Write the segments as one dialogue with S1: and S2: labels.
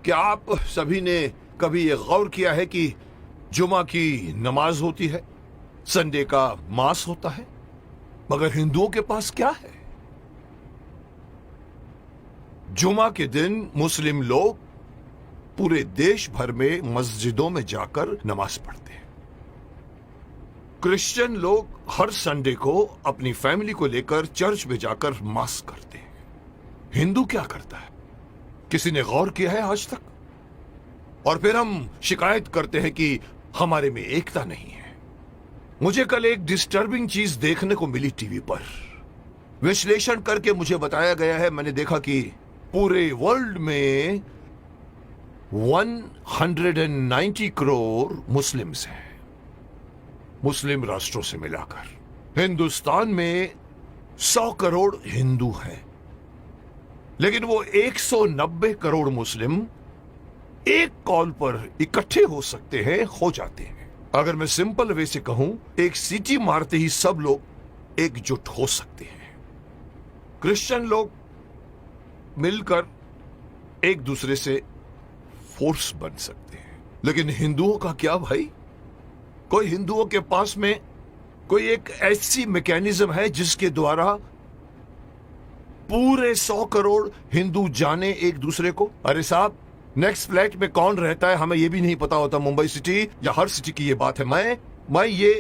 S1: क्या आप सभी ने कभी ये गौर किया है कि जुमा की नमाज होती है, संडे का मास होता है, मगर हिंदुओं के पास क्या है? जुमा के दिन मुस्लिम लोग पूरे देश भर में मस्जिदों में जाकर नमाज पढ़ते हैं। क्रिश्चियन लोग हर संडे को अपनी फैमिली को लेकर चर्च में जाकर मास करते हैं। हिंदू क्या करता है? किसी ने गौर किया है आज तक? और फिर हम शिकायत करते हैं कि हमारे में एकता नहीं है। मुझे कल एक डिस्टर्बिंग चीज देखने को मिली टीवी पर। विश्लेषण करके मुझे बताया गया है, मैंने देखा कि पूरे वर्ल्ड में 190 करोड़ मुस्लिम्स हैं, मुस्लिम राष्ट्रों से मिलाकर। हिंदुस्तान में 100 करोड़ हिंदू हैं, लेकिन वो 190 करोड़ मुस्लिम एक कॉल पर इकट्ठे हो सकते हैं, हो जाते हैं। अगर मैं सिंपल वे से कहूं, एक सीटी मारते ही सब लोग एकजुट हो सकते हैं। क्रिश्चियन लोग मिलकर एक दूसरे से फोर्स बन सकते हैं, लेकिन हिंदुओं का क्या भाई? कोई हिंदुओं के पास में कोई एक ऐसी मैकेनिज्म है जिसके द्वारा पूरे 100 करोड़ हिंदू जाने एक दूसरे को? अरे साहब, नेक्स्ट फ्लैट में कौन रहता है हमें यह भी नहीं पता होता। मुंबई सिटी या हर सिटी की ये बात है। मैं ये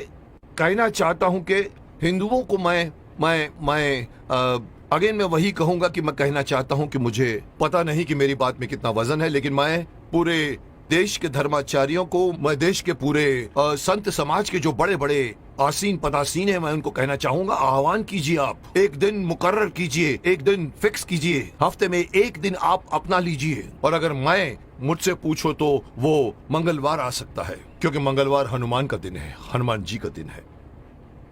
S1: कहना चाहता हूं कि हिंदुओं को अगेन मैं वही कहूंगा कि मैं कहना चाहता हूं कि मुझे पता नहीं कि मेरी बात में कितना वजन है, लेकिन मैं पूरे देश के धर्माचार्यों को, मैं देश के पूरे संत समाज के जो बड़े बड़े आसीन पदासीन है, मैं उनको कहना चाहूंगा, आह्वान कीजिए, आप एक दिन मुकर्रर कीजिए, एक दिन फिक्स कीजिए, हफ्ते में एक दिन आप अपना लीजिए। और अगर मुझसे पूछो तो वो मंगलवार आ सकता है, क्योंकि मंगलवार हनुमान का दिन है, हनुमान जी का दिन है।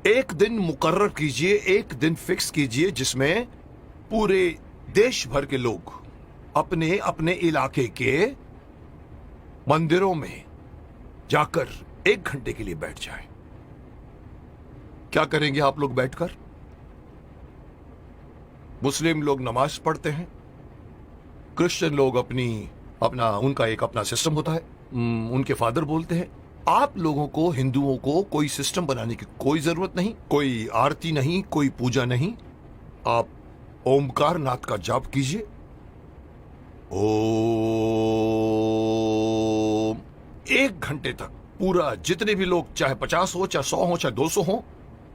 S1: एक दिन मुकर्रर कीजिए, एक दिन फिक्स कीजिए, जिसमें पूरे देश भर के लोग अपने अपने इलाके के मंदिरों में जाकर 1 घंटे के लिए बैठ जाएं। क्या करेंगे आप लोग बैठकर? मुस्लिम लोग नमाज पढ़ते हैं, क्रिश्चियन लोग उनका एक अपना सिस्टम होता है, उनके फादर बोलते हैं। आप लोगों को, हिंदुओं को, कोई सिस्टम बनाने की कोई जरूरत नहीं, कोई आरती नहीं, कोई पूजा नहीं। आप ओमकार नाथ का जाप कीजिए। ओम 1 घंटे तक पूरा, जितने भी लोग, चाहे 50 हो, चाहे 100 हो, चाहे 200 हो,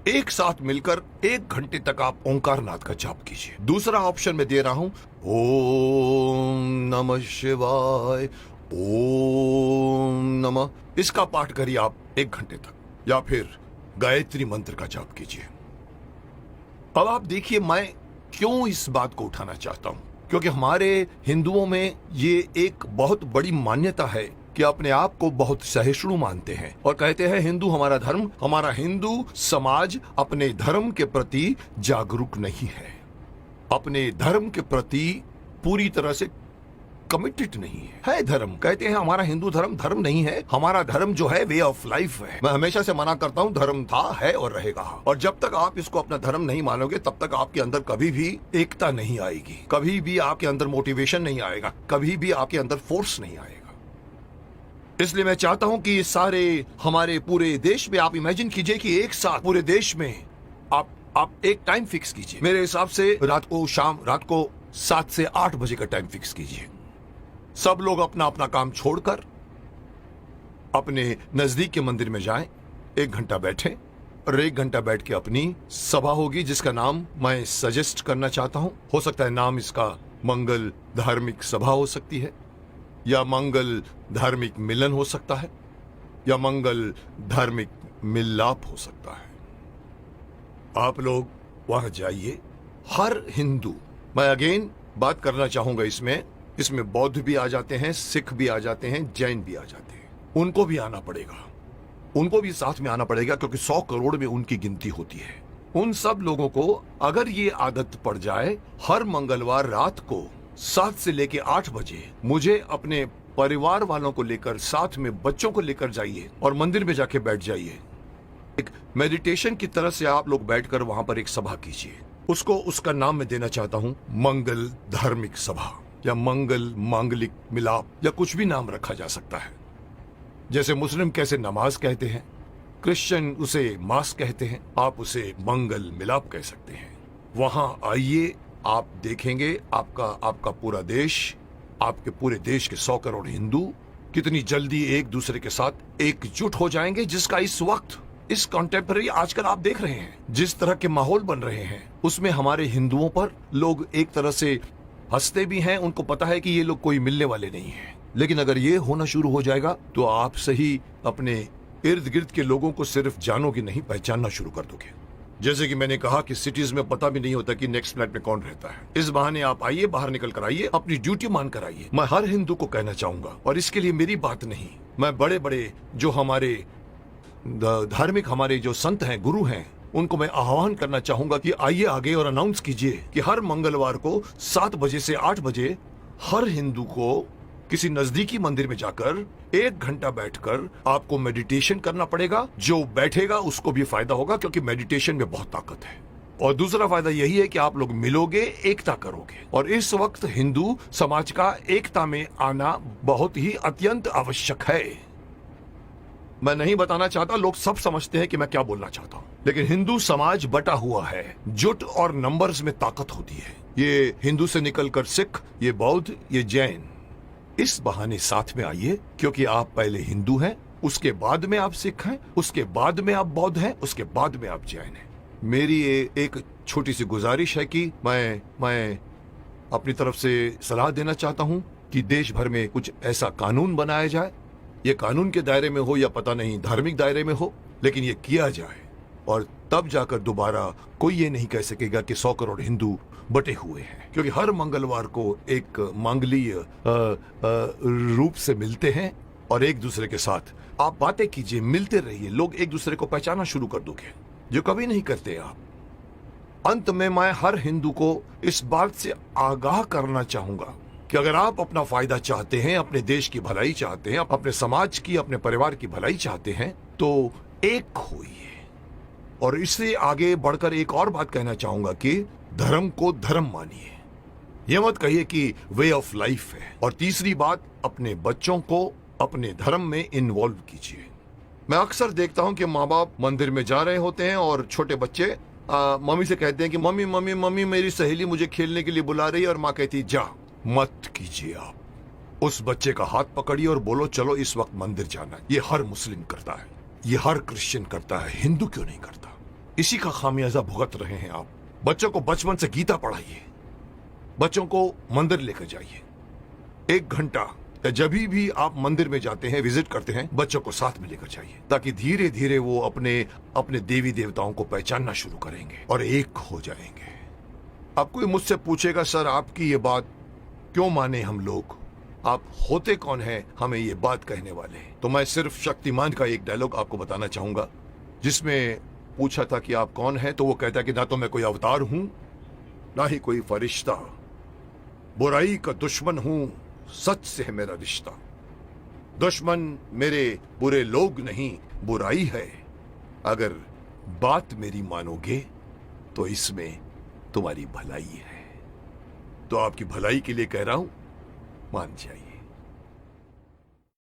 S1: एक साथ मिलकर 1 घंटे तक आप ओंकार नाथ का जाप कीजिए। दूसरा ऑप्शन मैं दे रहा हूं, ओम नमः शिवाय, ओम नमः, इसका पाठ करिए आप 1 घंटे तक, या फिर गायत्री मंत्र का जाप कीजिए। अब आप देखिए मैं क्यों इस बात को उठाना चाहता हूं, क्योंकि हमारे हिंदुओं में ये एक बहुत बड़ी मान्यता है कि अपने आप को बहुत सहिष्णु मानते हैं और कहते हैं हिंदू हमारा धर्म, हमारा हिंदू समाज अपने धर्म के प्रति जागरूक नहीं है, अपने धर्म के प्रति पूरी तरह से कमिटेड नहीं है। धर्म, कहते हैं हमारा हिंदू धर्म धर्म नहीं है, हमारा धर्म जो है वे ऑफ लाइफ है। मैं हमेशा से मना करता हूं, धर्म था, है और रहेगा। और जब तक आप इसको अपना धर्म नहीं मानोगे, तब तक आपके अंदर कभी भी एकता नहीं आएगी, कभी भी आपके अंदर मोटिवेशन नहीं आएगा, कभी भी आपके अंदर फोर्स नहीं आएगा। इसलिए मैं चाहता हूं कि सारे हमारे पूरे देश में आप इमेजिन कीजिए कि एक साथ पूरे देश में आप एक टाइम फिक्स कीजिए। मेरे हिसाब से रात को 7 से 8 बजे का टाइम फिक्स कीजिए। सब लोग अपना अपना काम छोड़कर अपने नजदीक के मंदिर में जाएं, 1 घंटा बैठें और 1 घंटा बैठ के अपनी सभा होगी, जिसका नाम मैं सजेस्ट करना चाहता हूं। हो सकता है नाम इसका मंगल धार्मिक सभा हो सकती है, या मंगल धार्मिक मिलन हो सकता है, या मंगल धार्मिक मिलाप हो सकता है। आप लोग वहां जाइए। हर हिंदू, मैं अगेन बात करना चाहूंगा, इसमें बौद्ध भी आ जाते हैं, सिख भी आ जाते हैं, जैन भी आ जाते हैं, उनको भी आना पड़ेगा, उनको भी साथ में आना पड़ेगा, क्योंकि 100 करोड़ में उनकी गिनती होती है। उन सब लोगों को अगर ये आदत पड़ जाए, हर मंगलवार रात को 7 से लेके 8 बजे मुझे अपने परिवार वालों को लेकर, साथ में बच्चों को लेकर जाइए और मंदिर में जाके बैठ जाइए। एक मेडिटेशन की तरह से आप लोग बैठकर वहां पर एक सभा कीजिए। उसका नाम मैं देना चाहता हूं मंगल धार्मिक सभा। या मंगल, मांगलिक, मिलाप या कुछ भी नाम रखा जा सकता है। जैसे मुस्लिम कैसे नमाज कहते हैं, क्रिश्चियन उसे मास कहते हैं, आप उसे मंगल मिलाप कह सकते हैं। वहां आइए, आप देखेंगे आपका पूरा देश, आपके पूरे देश के 100 करोड़ हिंदू कितनी जल्दी एक दूसरे के साथ एकजुट हो जाएंगे, जिसका इस वक्त, इस कॉन्टेम्पररी आजकल आप देख रहे हैं जिस तरह के माहौल बन रहे हैं, उसमें हमारे हिंदुओं पर लोग एक तरह से हंसते भी हैं। उनको पता है कि ये लोग कोई मिलने वाले नहीं हैं। लेकिन अगर ये होना शुरू हो जाएगा तो आप सही अपने इर्द गिर्द के लोगों को सिर्फ जानोगे नहीं, पहचानना शुरू कर दोगे। जैसे कि मैंने कहा कि सिटीज में पता भी नहीं होता कि नेक्स्ट फ्लैट में कौन रहता है। इस बहाने आप आइए, बाहर निकल कर आइए, अपनी ड्यूटी मान कर आइए। मैं हर हिंदू को कहना चाहूंगा, और इसके लिए मेरी बात नहीं, मैं बड़े बड़े जो हमारे धार्मिक हमारे जो संत हैं, गुरु हैं, उनको मैं आह्वान करना चाहूंगा कि आइए आगे और अनाउंस कीजिए कि हर मंगलवार को 7 बजे से 8 बजे हर हिंदू को किसी नजदीकी मंदिर में जाकर 1 घंटा बैठकर आपको मेडिटेशन करना पड़ेगा। जो बैठेगा उसको भी फायदा होगा, क्योंकि मेडिटेशन में बहुत ताकत है। और दूसरा फायदा यही है कि आप लोग मिलोगे, एकता करोगे। और इस वक्त हिंदू समाज का एकता में आना बहुत ही अत्यंत आवश्यक है। मैं नहीं बताना चाहता, लोग सब समझते हैं कि मैं क्या बोलना चाहता हूं, लेकिन हिंदू समाज बटा हुआ है। जुट और नंबर्स में ताकत होती है। ये हिंदू से निकलकर सिख, ये बौद्ध, ये जैन, इस बहाने साथ में आइए, क्योंकि आप पहले हिंदू हैं, उसके बाद में आप सिख हैं, उसके बाद में आप बौद्ध हैं, उसके बाद में आप जैन हैं। मेरी एक छोटी सी गुजारिश है कि मैं अपनी तरफ से सलाह देना चाहता हूं कि देश भर में कुछ ऐसा कानून बनाया जाए। ये कानून के दायरे में हो या पता नहीं धार्मिक दायरे में हो, लेकिन ये किया जाए, और तब जाकर दोबारा कोई ये नहीं कह सकेगा कि 100 करोड़ हिंदू बटे हुए हैं। क्योंकि हर मंगलवार को एक मांगलीय रूप से मिलते हैं और एक दूसरे के साथ आप बातें कीजिए, मिलते रहिए, लोग एक दूसरे को पहचानना शुरू कर दोगे, जो कभी नहीं करते आप। अंत में मैं हर हिंदू को इस बात से आगाह करना चाहूंगा कि अगर आप अपना फायदा चाहते हैं, अपने देश की भलाई चाहते हैं, अपने समाज की, अपने परिवार की भलाई चाहते हैं, तो एक होइए। और इससे आगे बढ़कर एक और बात कहना चाहूंगा कि धर्म को धर्म मानिए, यह मत कहिए कि वे ऑफ लाइफ है। और तीसरी बात, अपने बच्चों को अपने धर्म में इन्वॉल्व कीजिए। मैं अक्सर देखता हूं कि माँ बाप मंदिर में जा रहे होते हैं और छोटे बच्चे मम्मी से कहते हैं कि मम्मी मम्मी मम्मी मेरी सहेली मुझे खेलने के लिए बुला रही है, और माँ कहती है जा मत कीजिए। आप उस बच्चे का हाथ पकड़िए और बोलो चलो इस वक्त मंदिर जाना है। ये हर मुस्लिम करता है, ये हर क्रिश्चियन करता है, हिंदू क्यों नहीं करता? इसी का खामियाजा भुगत रहे हैं आप। बच्चों को बचपन से गीता पढ़ाइए, बच्चों को मंदिर लेकर जाइए। 1 घंटा या जब भी आप मंदिर में जाते हैं, विजिट करते हैं, बच्चों को साथ में लेकर जाइए, ताकि धीरे धीरे वो अपने देवी देवताओं को पहचानना शुरू करेंगे और एक हो जाएंगे। अब कोई मुझसे पूछेगा सर आपकी ये बात क्यों माने हम लोग, आप होते कौन हैं हमें ये बात कहने वाले? तो मैं सिर्फ शक्तिमान का एक डायलॉग आपको बताना चाहूंगा, जिसमें पूछा था कि आप कौन हैं, तो वो कहता है कि ना तो मैं कोई अवतार हूं, ना ही कोई फरिश्ता, बुराई का दुश्मन हूं, सच से है मेरा रिश्ता। दुश्मन मेरे बुरे लोग नहीं, बुराई है। अगर बात मेरी मानोगे तो इसमें तुम्हारी भलाई है। तो आपकी भलाई के लिए कह रहा हूं, मान जाइए।